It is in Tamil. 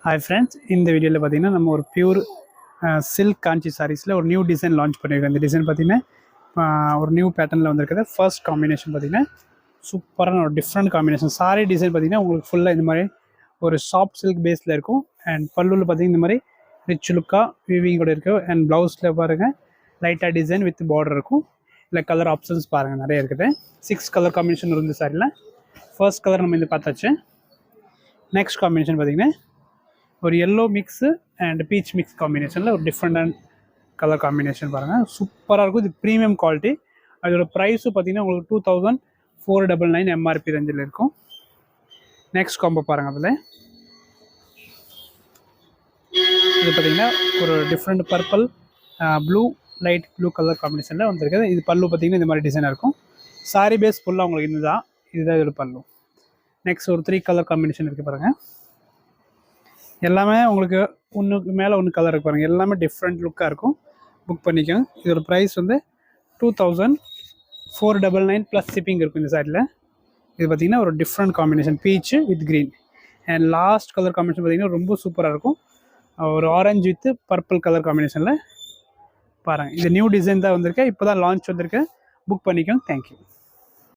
ஹாய் ஃப்ரெண்ட்ஸ், இந்த வீடியோவில் பார்த்தீங்கன்னா நம்ம ஒரு பியூர் சில்க் காஞ்சி சாரீஸில் ஒரு நியூ டிசைன் லான்ச் பண்ணியிருக்கோம். இந்த டிசைன் பார்த்தீங்கன்னா ஒரு நியூ பேட்டர்னில் வந்திருக்குது. ஃபர்ஸ்ட் காம்பினேஷன் பார்த்தீங்கன்னா சூப்பரான ஒரு டிஃப்ரெண்ட் காம்பினேஷன். சாரீ டிசைன் பார்த்தீங்கன்னா உங்களுக்கு ஃபுல்லாக இந்த மாதிரி ஒரு சாஃப்ட் சில்க் பேஸில் இருக்கும். அண்ட் பல்லுவில் பார்த்தீங்கன்னா இந்த மாதிரி ரிச் லுக்காக வீவிங்கோட இருக்கும். அண்ட் ப்ளவுஸில் பாருங்கள் லைட்டாக டிசைன் வித் பார்டர் இருக்கும். இல்லை கலர் ஆப்ஷன்ஸ் பாருங்கள் நிறைய இருக்குது. 6 கலர் காம்பினேஷன் இருந்து சாரியில் ஃபர்ஸ்ட் கலர் நம்ம இந்த பார்த்தாச்சு. நெக்ஸ்ட் காம்பினேஷன் பார்த்தீங்கன்னா ஒரு yellow mix and beach mix காம்பினேஷனில் ஒரு டிஃப்ரெண்ட் கலர் காம்பினேஷன் பாருங்கள், சூப்பராக இருக்கும். இது ப்ரீமியம் குவாலிட்டி. அதோட ப்ரைஸும் பார்த்தீங்கன்னா உங்களுக்கு 2499 எம்ஆர்பி ரேஞ்சில் இருக்கும். நெக்ஸ்ட் காம்போ பாருங்கள். அதில் இது பார்த்தீங்கன்னா ஒரு different purple blue light blue colour காம்பினேஷனில் வந்துருக்குது. இது பல்லு பார்த்தீங்கன்னா இந்த மாதிரி டிசைனாக இருக்கும். சாரி பேஸ் ஃபுல்லாக உங்களுக்கு இதுதான் இதோட பல்லு. நெக்ஸ்ட் ஒரு 3 கலர் காம்பினேஷன் இருக்குது பாருங்கள். எல்லாமே உங்களுக்கு ஒன்றுக்கு மேலே ஒன்று கலர் இருக்கு பாருங்கள். எல்லாமே டிஃப்ரெண்ட் லுக்காக இருக்கும். புக் பண்ணிக்கோங்க. இதோட ப்ரைஸ் வந்து 2499 ப்ளஸ் ஷிப்பிங் இருக்கும் இந்த சாரியில். இது பார்த்திங்கன்னா ஒரு different combination beach with green. And last colour combination பார்த்திங்கன்னா ரொம்ப சூப்பராக இருக்கும். ஒரு ஆரஞ்சு வித் பர்பிள் கலர் காம்பினேஷனில் பாருங்கள். இது நியூ டிசைன் தான் வந்திருக்கு, இப்போ தான் லான்ச் வந்திருக்கு. புக் பண்ணிக்கோங்க. தேங்க்யூ.